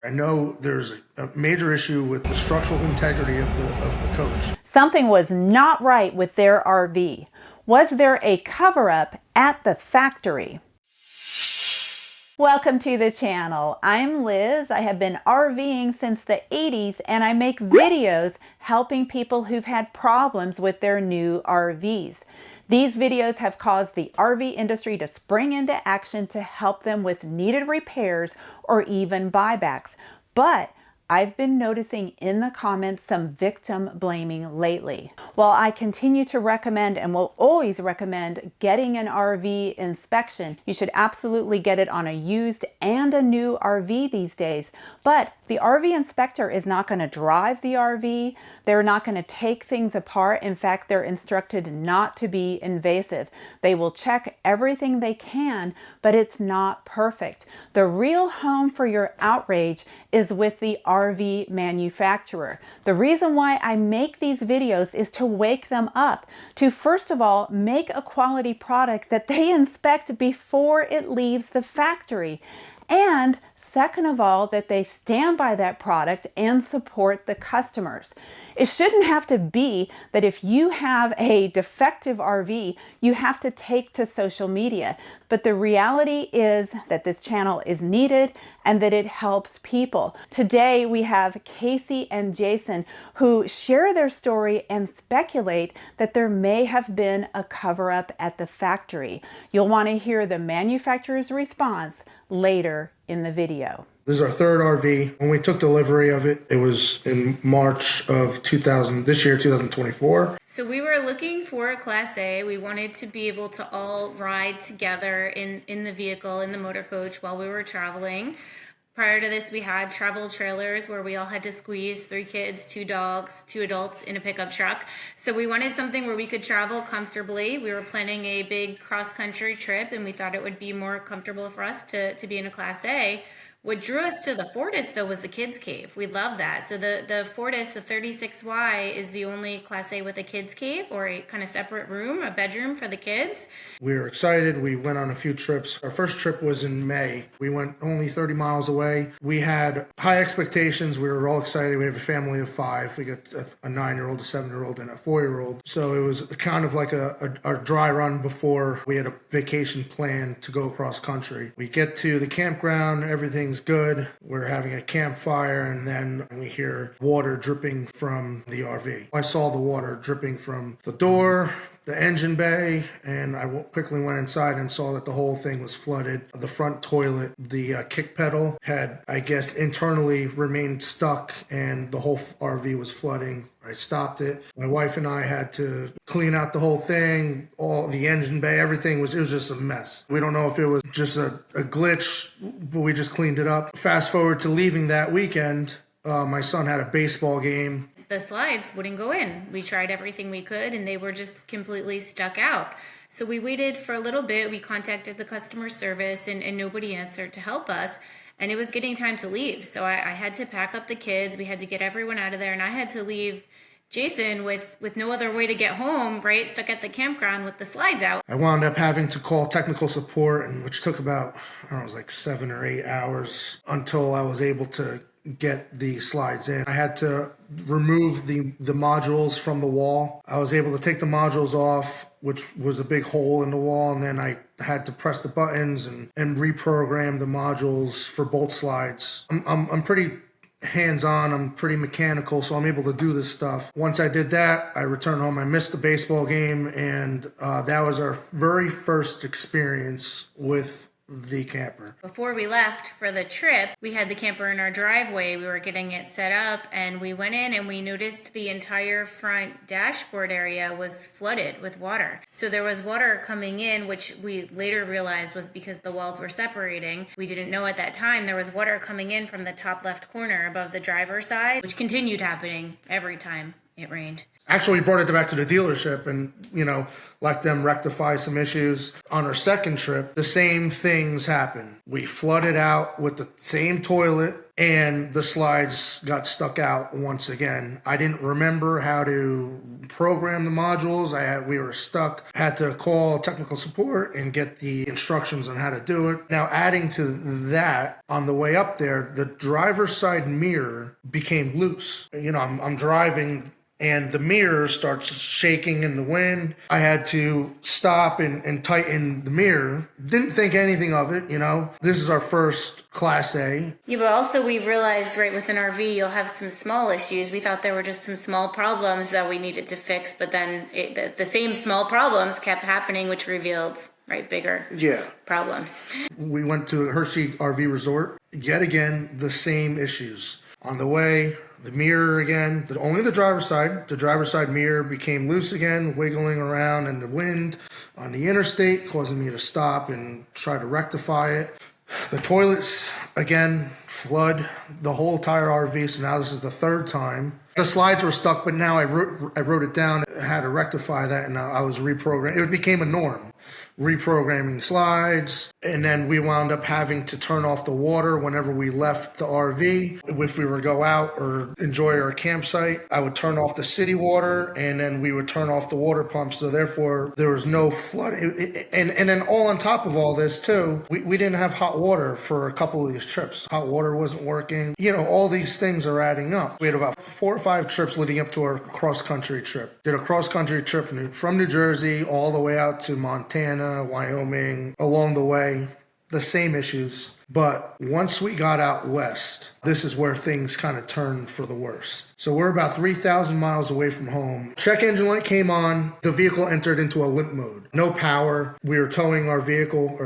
I know there's a major issue with the structural integrity of the coach. Something was not right with their RV. Was there a cover-up at the factory? Welcome to the channel. I'm Liz. I have been RVing since the 80s and I make videos helping people who've had problems with their new RVs. These videos have caused the RV industry to spring into action to help them with needed repairs or even buybacks. But I've been noticing in the comments some victim blaming lately. While I continue to recommend and will always recommend getting an RV inspection, you should absolutely get it on a used and a new RV these days. But the RV inspector is not going to drive the RV. They're not going to take things apart. In fact, they're instructed not to be invasive. They will check everything they can, but it's not perfect. The real home for your outrage is with the RV manufacturer. The reason why I make these videos is to wake them up, to first of all, make a quality product that they inspect before it leaves the factory. And second of all, that they stand by that product and support the customers. It shouldn't have to be that if you have a defective RV, you have to take to social media. But the reality is that this channel is needed and that it helps people. Today we have Casey and Jason who share their story and speculate that there may have been a cover-up at the factory. You'll want to hear the manufacturer's response later in the video. This is our third RV. When we took delivery of it, it was in March of 2024. So we were looking for a Class A. We wanted to be able to all ride together in the vehicle, in the motor coach while we were traveling. Prior to this, we had travel trailers where we all had to squeeze 3 kids, 2 dogs, 2 adults in a pickup truck. So we wanted something where we could travel comfortably. We were planning a big cross-country trip, and we thought it would be more comfortable for us to be in a Class A. What drew us to the Fortis, though, was the kids' cave. We love that. So the Fortis, the 36Y, is the only Class A with a kids' cave, or a kind of separate room, a bedroom for the kids. We were excited. We went on a few trips. Our first trip was in May. We went only 30 miles away. We had high expectations. We were all excited. We have a family of 5. We got a 9-year-old, a 7-year-old, and a 4-year-old. So it was kind of like a dry run before we had a vacation plan to go across country. We get to the campground. Everything's good. We're having a campfire, and then we hear water dripping from the RV. I saw the water dripping from the door, the engine bay, and I quickly went inside and saw that the whole thing was flooded. The front toilet, the kick pedal had, I guess, internally remained stuck, and the whole RV was flooding. I stopped it. My wife and I had to clean out the whole thing, all the engine bay, everything it was just a mess. We don't know if it was just a glitch, but we just cleaned it up. Fast forward to leaving that weekend, my son had a baseball game. The slides wouldn't go in. We tried everything we could, and they were just completely stuck out. So we waited for a little bit. We contacted the customer service, and nobody answered to help us. And it was getting time to leave. So I had to pack up the kids. We had to get everyone out of there, and I had to leave Jason with no other way to get home, right? Stuck at the campground with the slides out. I wound up having to call technical support, and which took about, I don't know, it was like 7 or 8 hours until I was able to get the slides in. I had to remove the modules from the wall. I was able to take the modules off, which was a big hole in the wall, and then I had to press the buttons and reprogram the modules for both slides. I'm pretty hands-on, I'm pretty mechanical, so I'm able to do this stuff. Once I did that, I returned home. I missed the baseball game, and that was our very first experience with the camper. Before we left for the trip, we had the camper in our driveway. We were getting it set up, and we went in and we noticed the entire front dashboard area was flooded with water. So there was water coming in, which we later realized was because the walls were separating. We didn't know at that time there was water coming in from the top left corner above the driver's side, which continued happening every time it rained. Actually, we brought it back to the dealership and, let them rectify some issues. On our second trip, the same things happened. We flooded out with the same toilet and the slides got stuck out once again. I didn't remember how to program the modules. We were stuck. Had to call technical support and get the instructions on how to do it. Now, adding to that, on the way up there, the driver's side mirror became loose. I'm driving and the mirror starts shaking in the wind. I had to stop and tighten the mirror. Didn't think anything of it, This is our first Class A. Yeah, but also we realized right with an RV, you'll have some small issues. We thought there were just some small problems that we needed to fix, but then the same small problems kept happening, which revealed, bigger problems. We went to Hershey RV Resort. Yet again, the same issues. On the way, the mirror again, only the driver's side mirror became loose again, wiggling around in the wind on the interstate, causing me to stop and try to rectify it. The toilets, again, flood the whole entire RV, so now this is the third time. The slides were stuck, but now I wrote it down, I had to rectify that, and I was reprogrammed. It became a norm, reprogramming slides, and then we wound up having to turn off the water whenever we left the RV. If we were to go out or enjoy our campsite, I would turn off the city water, and then we would turn off the water pump, so therefore there was no flood. And then all on top of all this too, we didn't have hot water for a couple of these trips. Hot water wasn't working. All these things are adding up. We had about 4 or 5 trips leading up to our cross-country trip. Did a cross-country trip from New Jersey all the way out to Montana, Wyoming. Along the way, the same issues. But once we got out west, this is where things kind of turned for the worst. So we're about 3,000 miles away from home. Check engine light came on. The vehicle entered into a limp mode. No power. We were towing our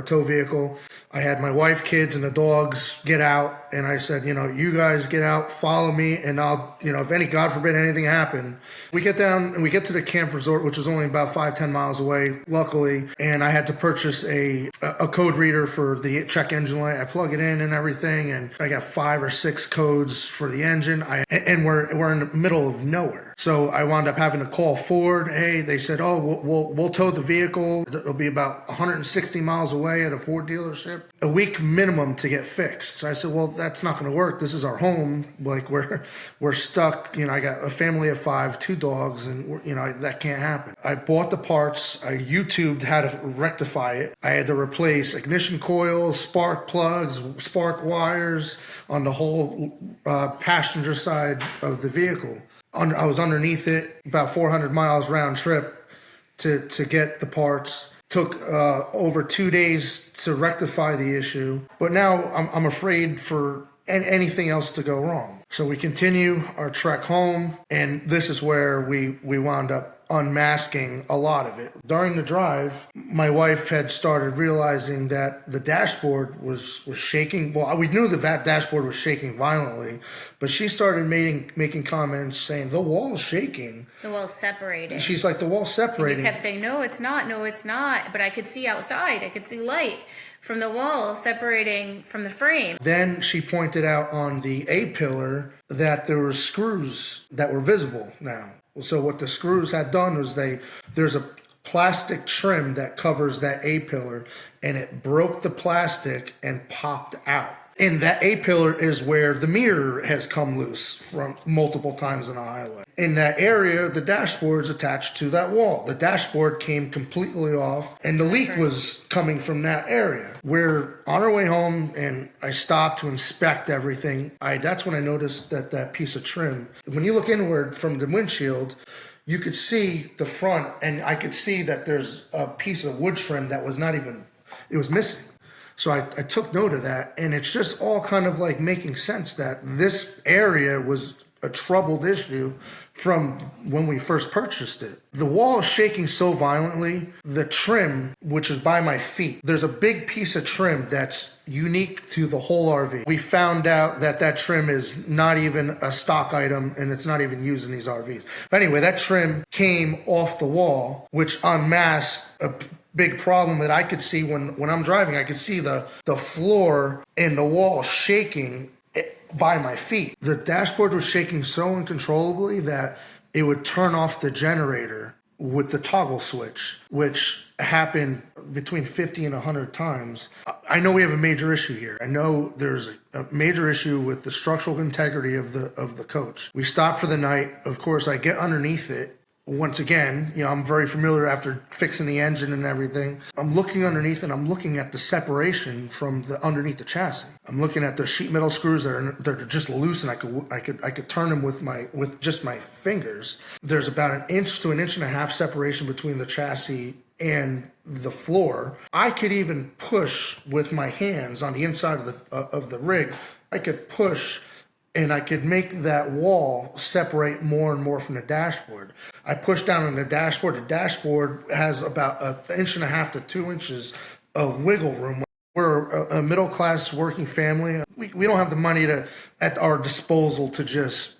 tow vehicle. I had my wife, kids, and the dogs get out. And I said, you guys get out, follow me, and I'll, if God forbid anything happened. We get down and we get to the camp resort, which is only about 5-10 miles away, luckily. And I had to purchase a code reader for the check engine light. I plug it in and everything, and I got 5 or 6 codes for the engine. And we're in the middle of nowhere. So I wound up having to call Ford. Hey, they said, we'll tow the vehicle. It'll be about 160 miles away at a Ford dealership. A week minimum to get fixed. So I said, well, that's not going to work. This is our home. We're stuck. I got a family of 5, 2 dogs, and that can't happen. I bought the parts. I YouTubed how to rectify it. I had to replace ignition coils, spark plugs, spark wires on the whole passenger side of the vehicle. I was underneath it, about 400 miles round trip to get the parts. Took over 2 days to rectify the issue. But now I'm afraid for anything else to go wrong. So we continue our trek home, and this is where we wound up unmasking a lot of it. During the drive, my wife had started realizing that the dashboard was shaking. Well, we knew that dashboard was shaking violently, but she started making comments saying, the wall's shaking. The wall's separating. She's like, the wall's separating. And you kept saying, no, it's not. But I could see outside. I could see light from the wall separating from the frame. Then she pointed out on the A-pillar that there were screws that were visible now. So what the screws had done was there's a plastic trim that covers that A-pillar, and it broke the plastic and popped out. And that A-pillar is where the mirror has come loose from multiple times on the highway. In that area, the dashboard's attached to that wall. The dashboard came completely off, and the leak was coming from that area. We're on our way home, and I stopped to inspect everything. That's when I noticed that piece of trim. When you look inward from the windshield, you could see the front, and I could see that there's a piece of wood trim that was it was missing. So I took note of that, and it's just all kind of like making sense that this area was a troubled issue from when we first purchased it. The wall is shaking so violently, the trim, which is by my feet, there's a big piece of trim that's unique to the whole RV. We found out that trim is not even a stock item, and it's not even used in these RVs. But anyway, that trim came off the wall, which unmasked a big problem that I could see when I'm driving. I could see the floor and the wall shaking by my feet. The dashboard was shaking so uncontrollably that it would turn off the generator with the toggle switch, which happened between 50 and 100 times. I know we have a major issue here. I know there's a major issue with the structural integrity of the coach. We stopped for the night. Of course, I get underneath it. Once again, I'm very familiar after fixing the engine and everything. I'm looking underneath and I'm looking at the separation from the underneath the chassis. I'm looking at the sheet metal screws that are just loose, and I could turn them with just my fingers. There's about an inch to an inch and a half separation between the chassis and the floor. I could even push with my hands on the inside of the rig. I could push and I could make that wall separate more and more from the dashboard. I push down on the dashboard. The dashboard has about an inch and a half to 2 inches of wiggle room. We're a middle-class working family. We don't have the money at our disposal to just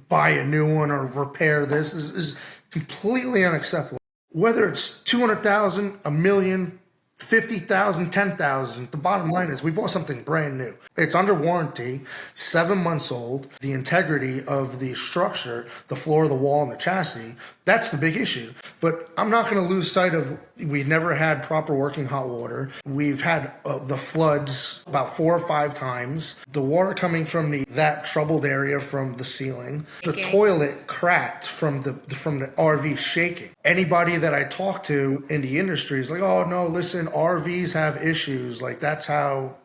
buy a new one or repair this. This is completely unacceptable. Whether it's 200,000, a million, 50,000, 10,000. The bottom line is we bought something brand new. It's under warranty, 7 months old. The integrity of the structure, the floor, the wall, and the chassis, that's the big issue. But I'm not going to lose sight of, we never had proper working hot water. We've had the floods about 4 or 5 times. The water coming from that troubled area from the ceiling. The toilet cracked from the RV shaking. Anybody that I talk to in the industry is like, oh no, listen, RVs have issues. Like, that's how.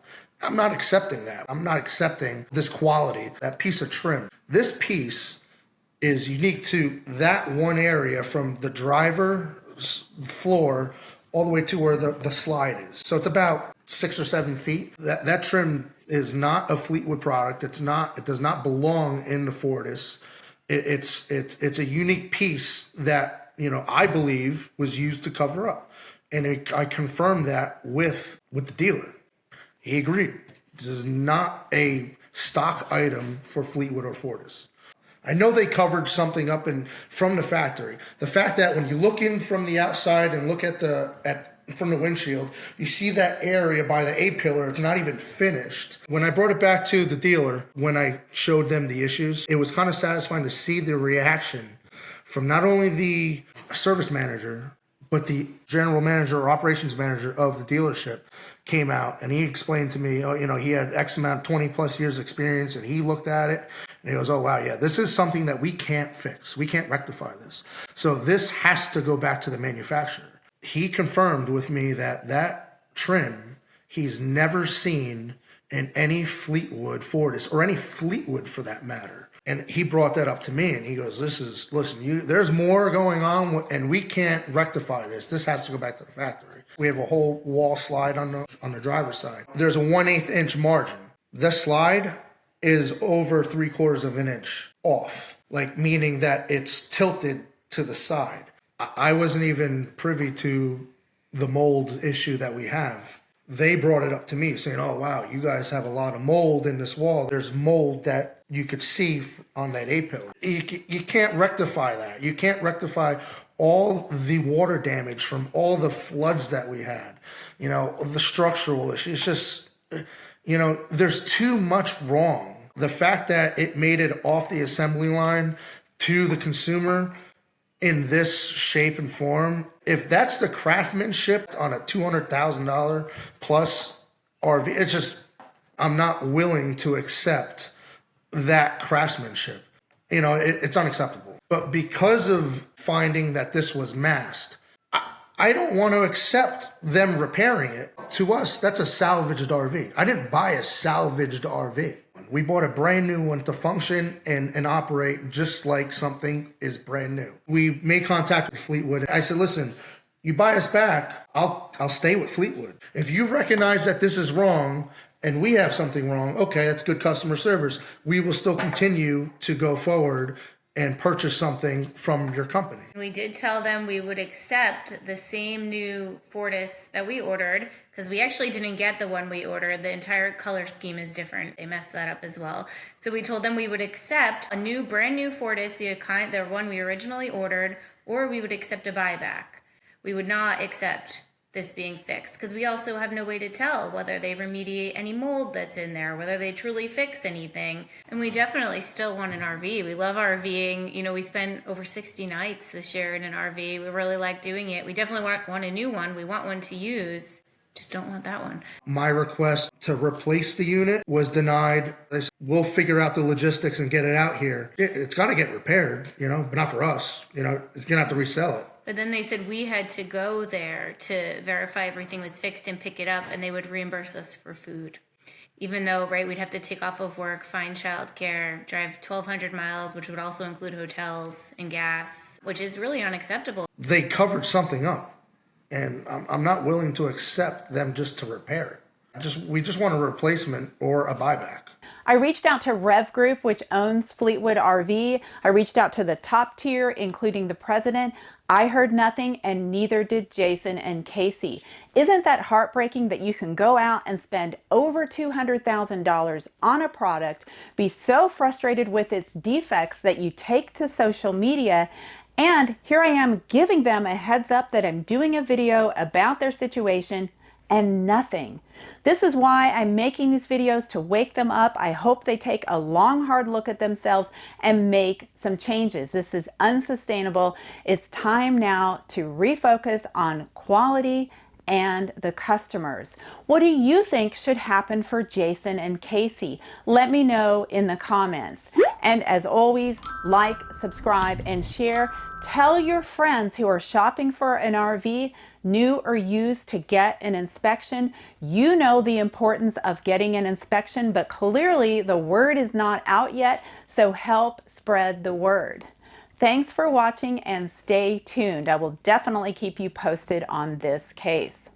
I'm not accepting that. I'm not accepting this quality, that piece of trim. This piece is unique to that one area from the driver's floor all the way to where the slide is. So it's about 6 or 7 feet. That trim is not a Fleetwood product. It does not belong in the Fortis. It's a unique piece that, I believe was used to cover up. And I confirmed that with the dealer. He agreed. This is not a stock item for Fleetwood or Fortis. I know they covered something up from the factory. The fact that when you look in from the outside and look from the windshield, you see that area by the A-pillar. It's not even finished. When I brought it back to the dealer, when I showed them the issues, it was kind of satisfying to see the reaction from not only the service manager, but the general manager or operations manager of the dealership came out and he explained to me, he had X amount, 20 plus years experience, and he looked at it and he goes, oh wow, yeah, this is something that we can't fix. We can't rectify this. So this has to go back to the manufacturer. He confirmed with me that trim he's never seen in any Fleetwood Fortis or any Fleetwood for that matter. And he brought that up to me and he goes, there's more going on and we can't rectify this. This has to go back to the factory. We have a whole wall slide on the driver's side. There's a 1/8 inch margin. The slide is over 3/4 of an inch off, meaning that it's tilted to the side. I wasn't even privy to the mold issue that we have. They brought it up to me saying, oh, wow, you guys have a lot of mold in this wall. There's mold that you could see on that A-pillar. You can't rectify that. You can't rectify all the water damage from all the floods that we had, the structural issues. It's just, there's too much wrong. The fact that it made it off the assembly line to the consumer in this shape and form, if that's the craftsmanship on a $200,000 plus RV, I'm not willing to accept that craftsmanship. It's unacceptable. But because of finding that this was masked, I don't want to accept them repairing it. To us, that's a salvaged RV. I didn't buy a salvaged RV. We bought a brand new one to function and operate just like something is brand new. We made contact with Fleetwood. I said, listen, you buy us back, I'll stay with Fleetwood. If you recognize that this is wrong and we have something wrong, okay, that's good customer service. We will still continue to go forward and purchase something from your company. We did tell them we would accept the same new Fortis that we ordered, because we actually didn't get the one we ordered. The entire color scheme is different. They messed that up as well. So we told them we would accept a brand new Fortis, the one we originally ordered, or we would accept a buyback. We would not accept this being fixed, because we also have no way to tell whether they remediate any mold that's in there, whether they truly fix anything. And we definitely still want an RV. We love RVing. You know, we spent over 60 nights this year in an RV. We really like doing it. We definitely want a new one. We want one to use. Just don't want that one. My request to replace the unit was denied. They said, we'll figure out the logistics and get it out here. It's got to get repaired, you know, but not for us. You know, you're going to have to resell it. But then they said we had to go there to verify everything was fixed and pick it up, and they would reimburse us for food. Even though, right, we'd have to take off of work, find childcare, drive 1,200 miles, which would also include hotels and gas, which is really unacceptable. They covered something up. And I'm not willing to accept them just to repair it. We just want a replacement or a buyback. I reached out to Rev Group, which owns Fleetwood RV. I reached out to the top tier, including the president. I heard nothing, and neither did Jason and Casey. Isn't that heartbreaking that you can go out and spend over $200,000 on a product, be so frustrated with its defects that you take to social media, and here I am giving them a heads up that I'm doing a video about their situation, and nothing. This is why I'm making these videos, to wake them up. I hope they take a long, hard look at themselves and make some changes. This is unsustainable. It's time now to refocus on quality and the customers. What do you think should happen for Jason and Casey? Let me know in the comments. And as always, like, subscribe, and share. Tell your friends who are shopping for an RV, new or used, to get an inspection. You know the importance of getting an inspection, but clearly the word is not out yet, so help spread the word. Thanks for watching, and stay tuned. I will definitely keep you posted on this case.